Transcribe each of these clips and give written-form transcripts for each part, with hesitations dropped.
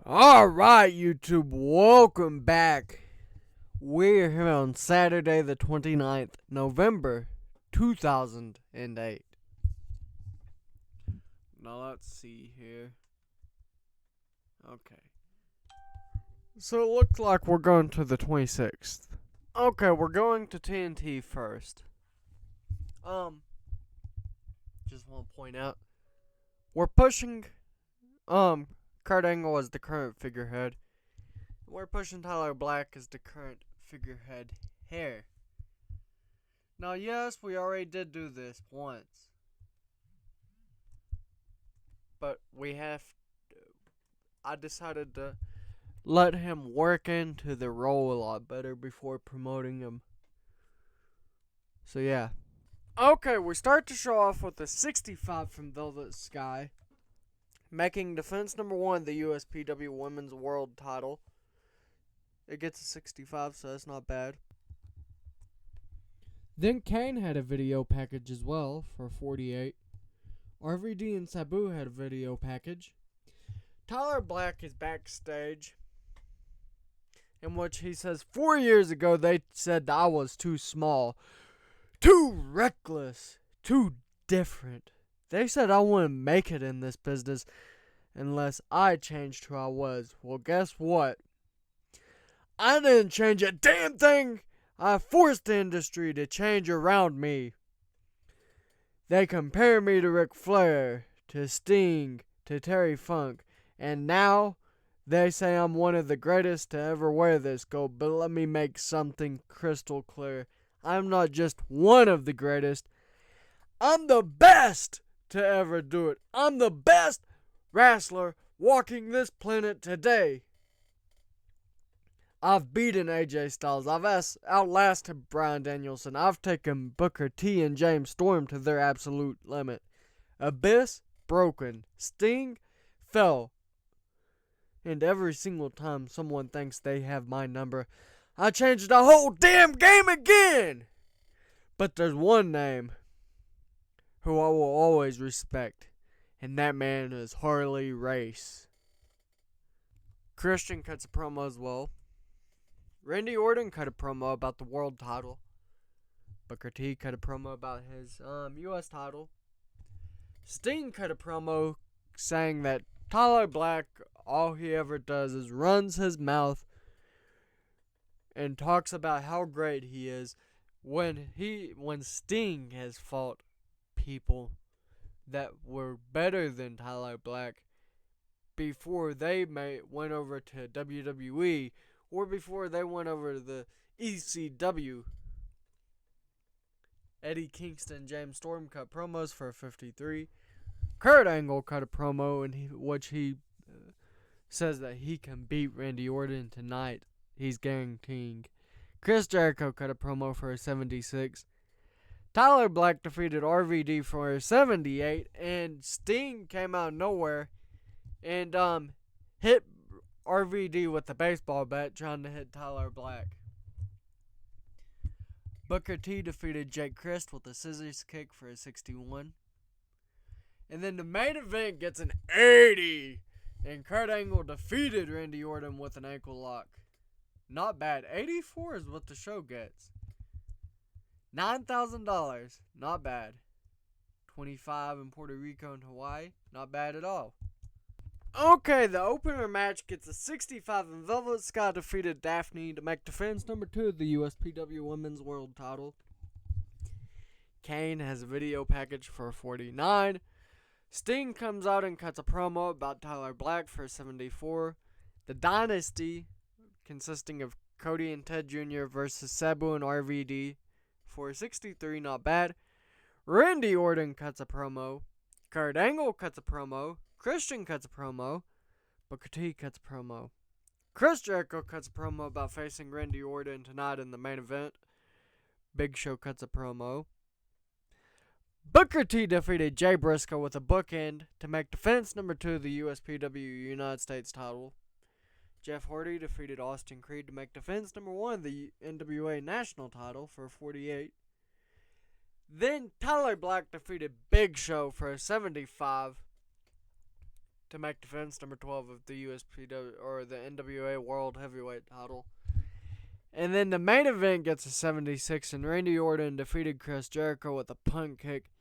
Alright, YouTube, welcome back. We're here on Saturday the 29th, November 2008. Now let's see here. Okay. So it looks like we're going to the 26th. Okay, we're going to TNT first. Just want to point out, we're pushing, Kurt Angle as the current figurehead. We're pushing Tyler Black as the current figurehead here. Now, yes, we already did do this once. But I decided to let him work into the role a lot better before promoting him. So, yeah. Okay, we start to show off with a 65 from Velvet Sky, making defense number 1 the USPW Women's World title. It gets a 65, so that's not bad. Then Kane had a video package as well for 48. RVD and Sabu had a video package. Tyler Black is backstage, in which he says 4 years ago they said I was too small, too reckless, too different. They said I wouldn't make it in this business unless I changed who I was. Well, guess what? I didn't change a damn thing. I forced the industry to change around me. They compare me to Ric Flair, to Sting, to Terry Funk, and now they say I'm one of the greatest to ever wear this gold. But let me make something crystal clear. I'm not just one of the greatest. I'm the best to ever do it. I'm the best wrestler walking this planet today. I've beaten AJ Styles. I've outlasted Bryan Danielson. I've taken Booker T and James Storm to their absolute limit. Abyss broken. Sting fell. And every single time someone thinks they have my number, I change the whole damn game again. But there's one name who I will always respect, and that man is Harley Race. Christian cuts a promo as well. Randy Orton cut a promo about the world title. Booker T cut a promo about his US title. Sting cut a promo saying that Tyler Black, all he ever does is runs his mouth and talks about how great he is when Sting has fought people that were better than Tyler Black before they went over to WWE or before they went over to the ECW. Eddie Kingston, James Storm cut promos for 53. Kurt Angle cut a promo in which he says that he can beat Randy Orton tonight. He's guaranteeing. Chris Jericho cut a promo for a 76. Tyler Black defeated RVD for a 78, and Sting came out of nowhere and hit RVD with a baseball bat trying to hit Tyler Black. Booker T defeated Jake Crist with a scissors kick for a 61. And then the main event gets an 80. And Kurt Angle defeated Randy Orton with an ankle lock. Not bad. 84 is what the show gets. $9,000. Not bad. 25 in Puerto Rico and Hawaii. Not bad at all. Okay, the opener match gets a 65 and Velvet Sky defeated Daphne to make defense number 2 of the USPW Women's World title. Kane has a video package for 49. Sting comes out and cuts a promo about Tyler Black for 74. The Dynasty, consisting of Cody and Ted Jr. versus Sabu and RVD for 63, not bad. Randy Orton cuts a promo. Kurt Angle cuts a promo. Christian cuts a promo. Booker T cuts a promo. Chris Jericho cuts a promo about facing Randy Orton tonight in the main event. Big Show cuts a promo. Booker T defeated Jay Briscoe with a bookend to make defense number 2 of the USPW United States title. Jeff Hardy defeated Austin Creed to make defense number 1 of the NWA National title for 48. Then Tyler Black defeated Big Show for a 75. to make defense number 12 of the USPW or the NWA World Heavyweight title. And then the main event gets a 76, and Randy Orton defeated Chris Jericho with a punt kick.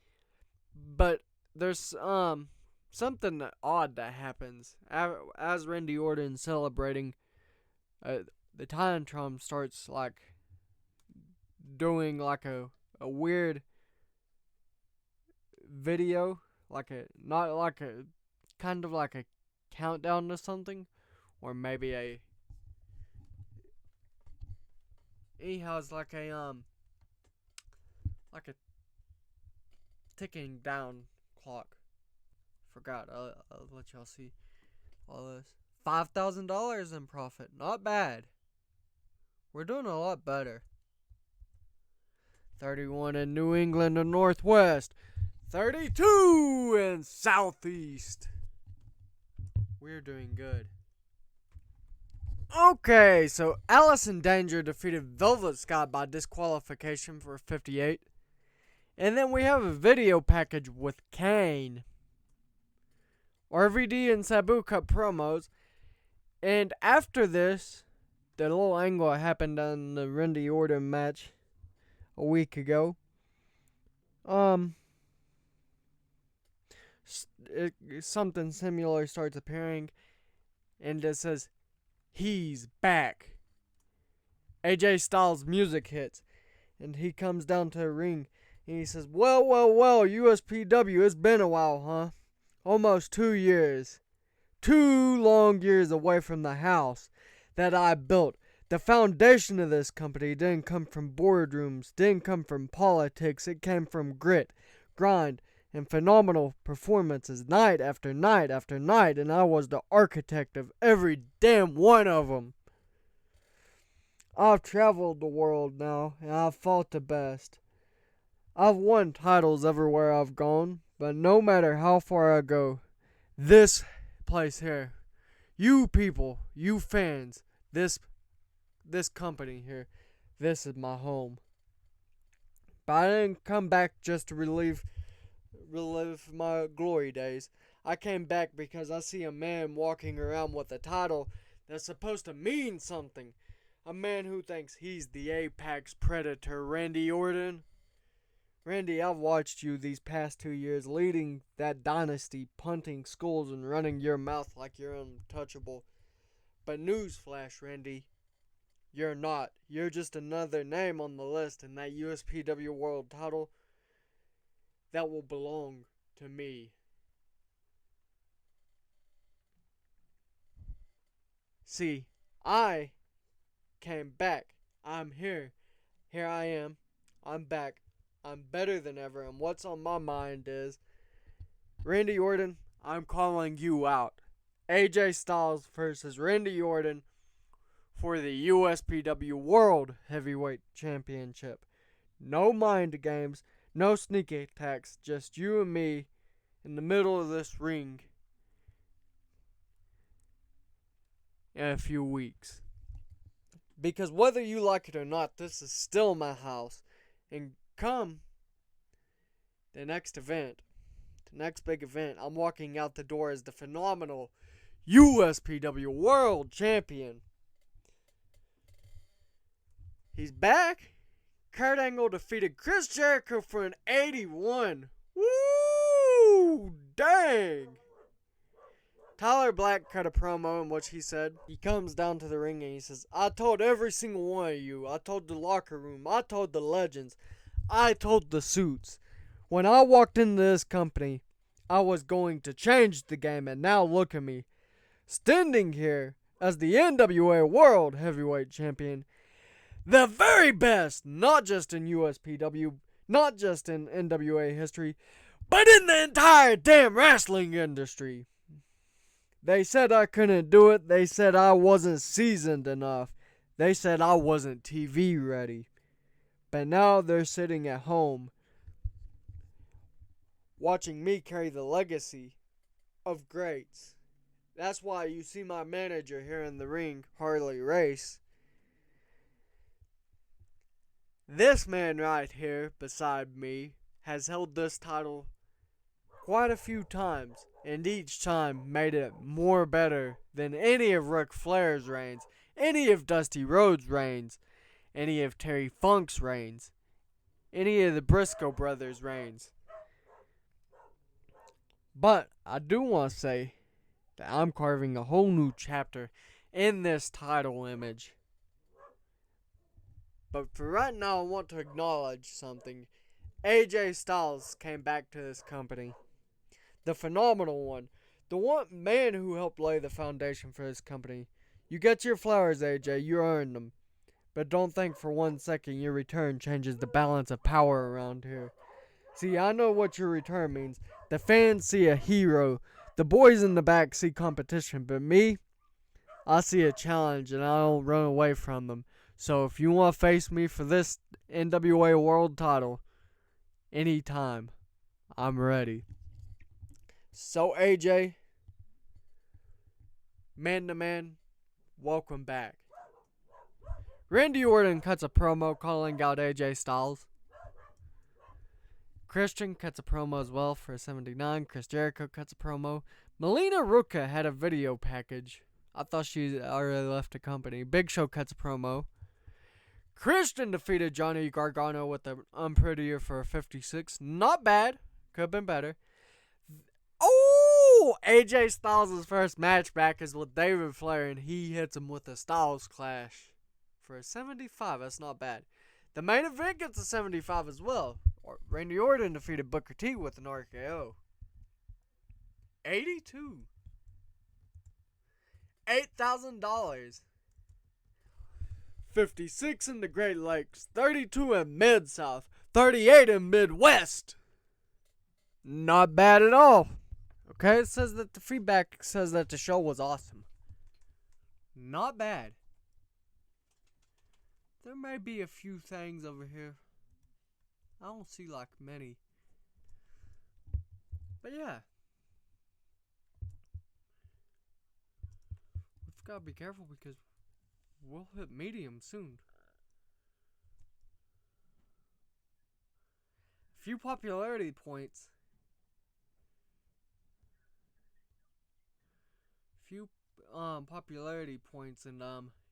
But there's something odd that happens as Randy Orton celebrating. The Titantron starts like doing like a weird video, like a not like a kind of like a countdown to something, or maybe he has like a ticking down clock. Forgot. I'll let y'all see all this. $5,000 in profit. Not bad. We're doing a lot better. 31 in New England and Northwest. 32 in Southeast. We're doing good. Okay, so Alice in Danger defeated Velvet Scott by disqualification for 58. And then we have a video package with Kane. RVD and Sabu cut promos. And after this, the little angle that happened on the Randy Orton match a week ago, something similar starts appearing, and it says, "He's back." AJ Styles' music hits, and he comes down to the ring, and he says, well, USPW, it's been a while, huh? Almost 2 years. 2 long years away from the house that I built. The foundation of this company didn't come from boardrooms, didn't come from politics. It came from grit, grind, and phenomenal performances night after night after night, and I was the architect of every damn one of them. I've traveled the world now, and I've fought the best. I've won titles everywhere I've gone, but no matter how far I go, this place here, you people, you fans, this company here, this is my home. But I didn't come back just to relive my glory days. I came back because I see a man walking around with a title that's supposed to mean something. A man who thinks he's the apex predator, Randy Orton. Randy, I've watched you these past 2 years leading that dynasty, punting skulls and running your mouth like you're untouchable. But newsflash, Randy, you're not. You're just another name on the list in that USPW World title that will belong to me. See, I came back. I'm here. Here I am. I'm back. I'm better than ever. And what's on my mind is, Randy Orton, I'm calling you out. AJ Styles versus Randy Orton for the USPW World Heavyweight Championship. No mind games, no sneak attacks, just you and me in the middle of this ring in a few weeks. Because whether you like it or not, this is still my house. And come the next event, the next big event, I'm walking out the door as the phenomenal USPW World Champion. He's back. Kurt Angle defeated Chris Jericho for an 81. Woo! Dang! Tyler Black cut a promo in which he said, he comes down to the ring and he says, I told every single one of you, I told the locker room, I told the legends, I told the suits. When I walked into this company, I was going to change the game, and now look at me. Standing here as the NWA World Heavyweight Champion, the very best, not just in USPW, not just in NWA history, but in the entire damn wrestling industry. They said I couldn't do it. They said I wasn't seasoned enough. They said I wasn't TV ready. But now they're sitting at home watching me carry the legacy of greats. That's why you see my manager here in the ring, Harley Race. This man right here beside me has held this title quite a few times, and each time made it more better than any of Ric Flair's reigns, any of Dusty Rhodes' reigns, any of Terry Funk's reigns, any of the Briscoe brothers' reigns. But I do want to say that I'm carving a whole new chapter in this title image. But for right now, I want to acknowledge something. AJ Styles came back to this company. The phenomenal one. The one man who helped lay the foundation for this company. You get your flowers, AJ. You earned them. But don't think for 1 second your return changes the balance of power around here. See, I know what your return means. The fans see a hero. The boys in the back see competition. But me, I see a challenge and I don't run away from them. So if you want to face me for this NWA World title, anytime, I'm ready. So AJ, man to man, welcome back. Randy Orton cuts a promo calling out AJ Styles. Christian cuts a promo as well for 79. Chris Jericho cuts a promo. Melina Ruka had a video package. I thought she already left the company. Big Show cuts a promo. Christian defeated Johnny Gargano with an unprettier for a 56. Not bad. Could have been better. Oh! AJ Styles' first match back is with David Flair, and he hits him with a Styles Clash for a 75. That's not bad. The main event gets a 75 as well. Randy Orton defeated Booker T with an RKO. 82. $8,000. 56 in the Great Lakes, 32 in Mid-South, 38 in Midwest. Not bad at all. Okay, it says that the feedback says that the show was awesome. Not bad. There may be a few things over here. I don't see like many. But yeah. We've got to be careful because we'll hit medium soon. A few popularity points. Popularity points, and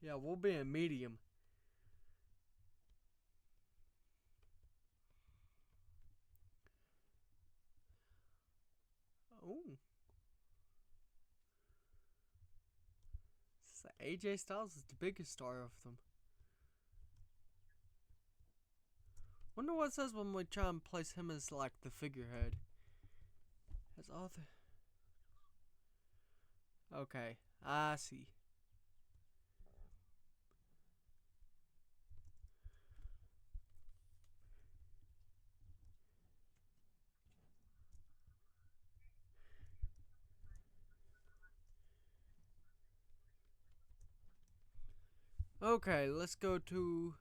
yeah, we'll be in medium. Oh. AJ Styles is the biggest star of them. Wonder what it says when we try and place him as like the figurehead. As all the... Okay, I see. Okay, let's go to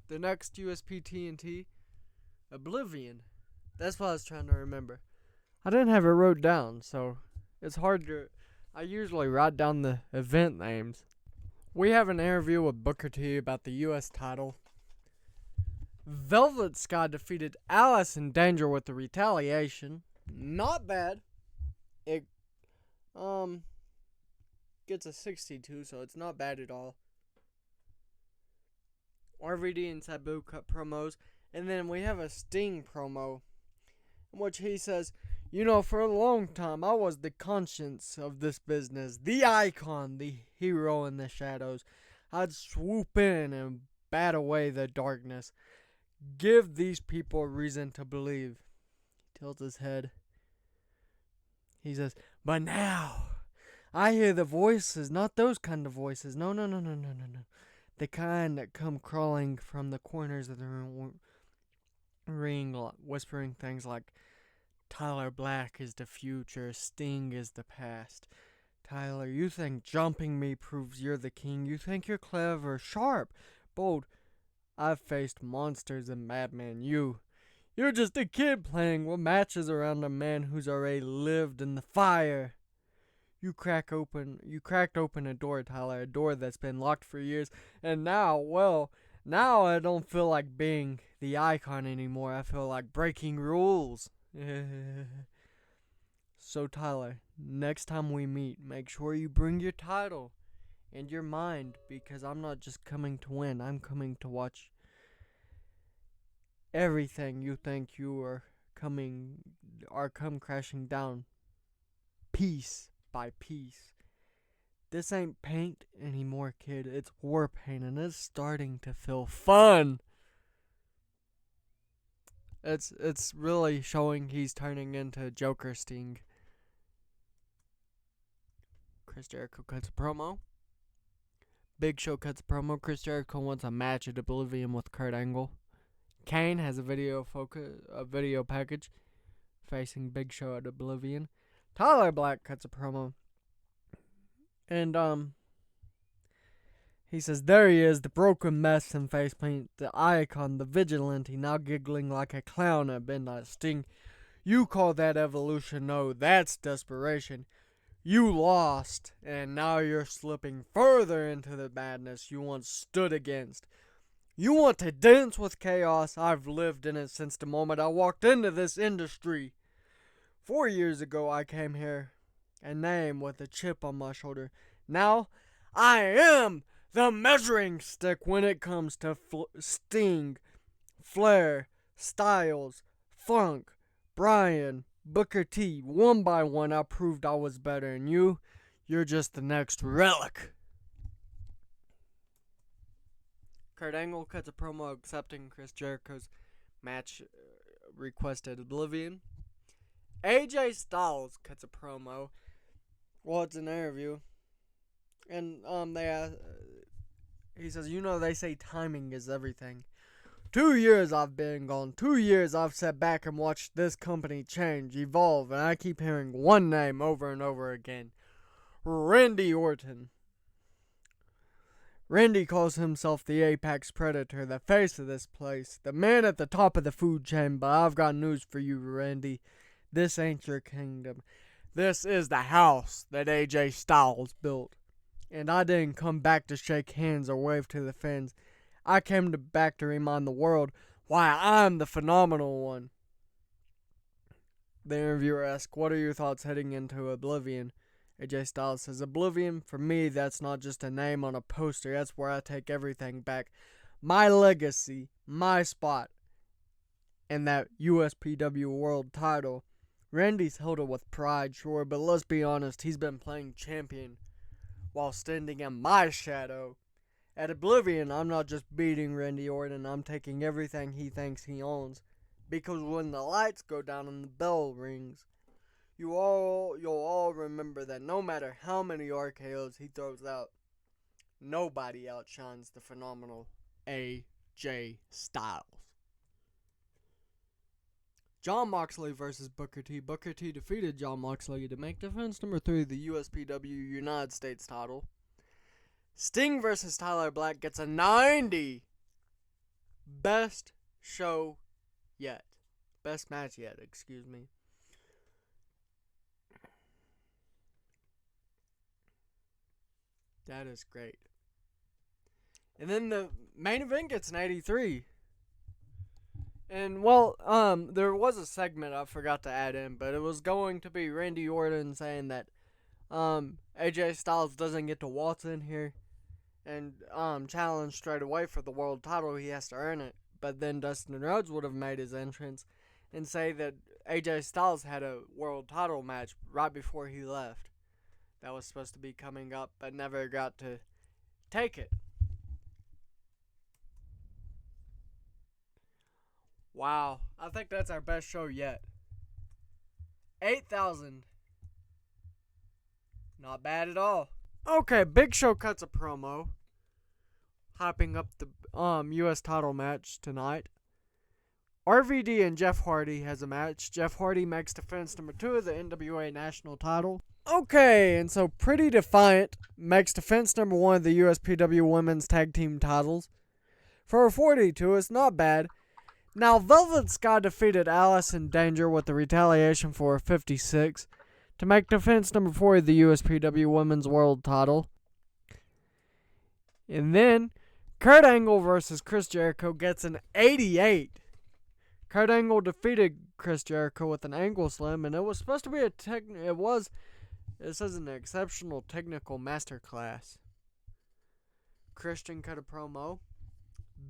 the next USPTNT. Oblivion. That's what I was trying to remember. I didn't have it wrote down, so it's hard to... I usually write down the event names. We have an interview with Booker T about the US title. Velvet Sky defeated Alice in Danger with the retaliation. Not bad. It gets a 62, so it's not bad at all. RVD and Sabu cut promos, and then we have a Sting promo in which he says, you know, for a long time I was the conscience of this business, the icon, the hero in the shadows. I'd swoop in and bat away the darkness. Give these people a reason to believe. He tilts his head. He says, but now I hear the voices, not those kind of voices. No. The kind that come crawling from the corners of the ring, whispering things like, Tyler Black is the future, Sting is the past. Tyler, you think jumping me proves you're the king. You think you're clever, sharp, bold. I've faced monsters and madmen. You're just a kid playing with matches around a man who's already lived in the fire. You cracked open a door, Tyler, a door that's been locked for years, and now I don't feel like being the icon anymore. I feel like breaking rules. So, Tyler, next time we meet, make sure you bring your title and your mind, because I'm not just coming to win. I'm coming to watch everything you think you are come crashing down piece by piece. This ain't paint anymore, kid. It's war paint, and it's starting to feel fun. It's really showing he's turning into Joker Sting. Chris Jericho cuts a promo. Big Show cuts a promo. Chris Jericho wants a match at Oblivion with Kurt Angle. Kane has a video package facing Big Show at Oblivion. Tyler Black cuts a promo. And he says, there he is, the broken mess in face paint, the icon, the vigilante, now giggling like a clown at midnight. Sting, you call that evolution? No, that's desperation. You lost, and now you're slipping further into the madness you once stood against. You want to dance with chaos? I've lived in it since the moment I walked into this industry. 4 years ago, I came here, a name with a chip on my shoulder. Now, I am the measuring stick when it comes to Sting, Flair, Styles, Funk, Bryan, Booker T. One by one, I proved I was better than you. You're just the next relic. Kurt Angle cuts a promo accepting Chris Jericho's match request at Oblivion. AJ Styles cuts a promo. Well, it's an interview. And he says, they say timing is everything. 2 years I've been gone. 2 years I've sat back and watched this company change, evolve, and I keep hearing one name over and over again. Randy Orton. Randy calls himself the Apex Predator, the face of this place, the man at the top of the food chain, but I've got news for you, Randy. This ain't your kingdom. This is the house that AJ Styles built. And I didn't come back to shake hands or wave to the fans. I came back to remind the world why I'm the phenomenal one. The interviewer asks, what are your thoughts heading into Oblivion? AJ Styles says, Oblivion, for me, that's not just a name on a poster. That's where I take everything back. My legacy, my spot, and that USPW world title. Randy's held it with pride, sure, but let's be honest, he's been playing champion while standing in my shadow. At Oblivion, I'm not just beating Randy Orton, I'm taking everything he thinks he owns. Because when the lights go down and the bell rings, you'll all remember that no matter how many RKOs he throws out, nobody outshines the phenomenal AJ Styles. Jon Moxley versus Booker T. Booker T defeated Jon Moxley to make defense number 3 of the USPW United States title. Sting versus Tyler Black gets a 90. Best show yet. Best match yet, excuse me. That is great. And then the main event gets an 83. And, there was a segment I forgot to add in, but it was going to be Randy Orton saying that AJ Styles doesn't get to waltz in here and challenge straight away for the world title. He has to earn it. But then Dustin Rhodes would have made his entrance and say that AJ Styles had a world title match right before he left. That was supposed to be coming up, but never got to take it. Wow, I think that's our best show yet. 8,000. Not bad at all. Okay, Big Show cuts a promo, hyping up the U.S. title match tonight. RVD and Jeff Hardy has a match. Jeff Hardy makes defense number 2 of the NWA National title. Okay, and so Pretty Defiant makes defense number 1 of the USPW Women's Tag Team titles. For a 42, it's not bad. Now, Velvet Sky defeated Alice in Danger with the retaliation for a 56 to make defense number 4 of the USPW Women's World title. And then, Kurt Angle versus Chris Jericho gets an 88. Kurt Angle defeated Chris Jericho with an angle slam, and it was supposed to be it was It says an exceptional technical masterclass. Christian cut a promo.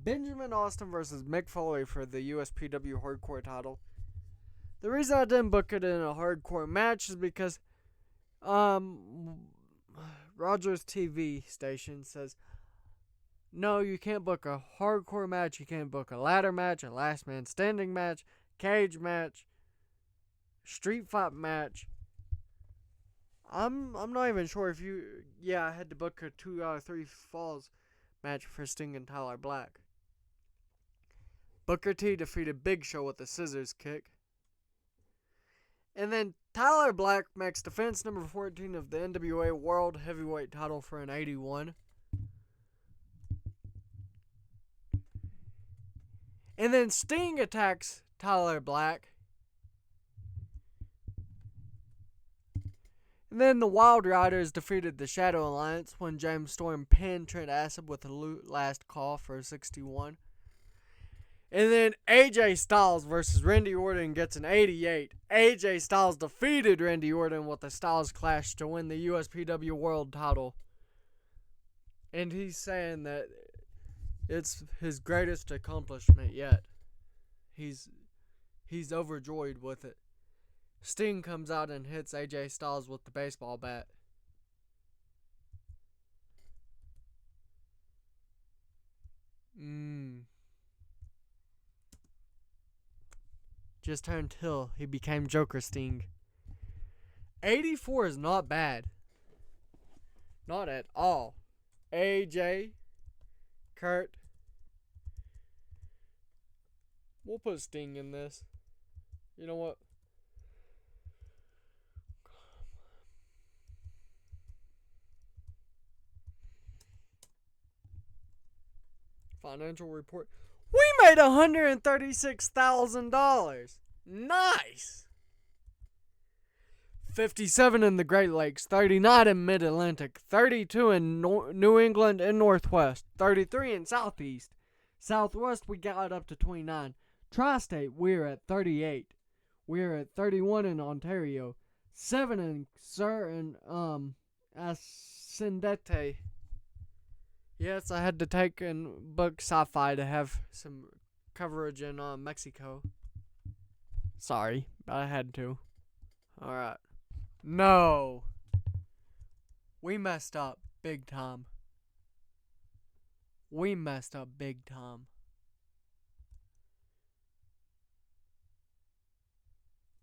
Benjamin Austin versus Mick Foley for the USPW hardcore title. The reason I didn't book it in a hardcore match is because Rogers TV station says, no, you can't book a hardcore match, you can't book a ladder match, a last man standing match, cage match, street fight match. I'm not even sure if you... Yeah, I had to book a 2 out of 3 falls match for Sting and Tyler Black. Booker T defeated Big Show with a scissors kick. And then Tyler Black makes defense number 14 of the NWA World Heavyweight title for an 81. And then Sting attacks Tyler Black. And then the Wild Riders defeated the Shadow Alliance when James Storm pinned Trent Acid with a last call for a 61. And then AJ Styles versus Randy Orton gets an 88. AJ Styles defeated Randy Orton with a Styles Clash to win the USPW World title. And he's saying that it's his greatest accomplishment yet. He's overjoyed with it. Sting comes out and hits AJ Styles with the baseball bat. Just turned heel. He became Joker Sting. 84 is not bad. Not at all. AJ, Kurt. We'll put Sting in this. You know what? Financial report. We made $136,000. Nice. 57 in the Great Lakes, 39 in Mid-Atlantic, 32 in New England and Northwest, 33 in Southeast. Southwest, we got up to 29. Tri-State, we're at 38. We're at 31 in Ontario, 7 in Ascendete. Yes, I had to take and book sci-fi to have some coverage in Mexico. Sorry, but I had to. Alright. No. We messed up big time. We messed up big time.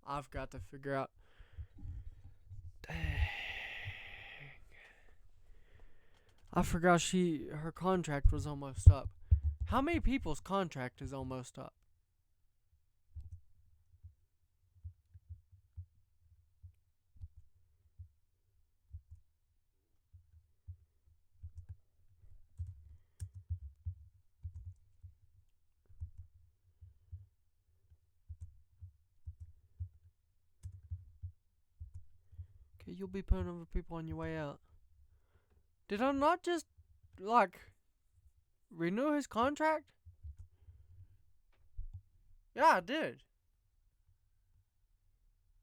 I've got to figure out. Dang. I forgot her contract was almost up. How many people's contract is almost up? Okay, you'll be putting over people on your way out. Did I not just, renew his contract? Yeah, I did.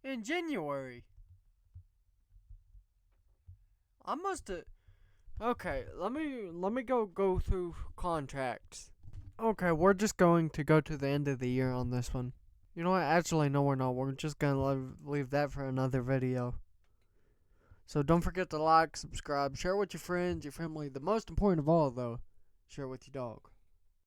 In January. I must have... Okay, let me go through contracts. Okay, we're just going to go to the end of the year on this one. You know what? Actually, no, we're not. We're just going to leave that for another video. So don't forget to like, subscribe, share with your friends, your family. The most important of all, though, share with your dog.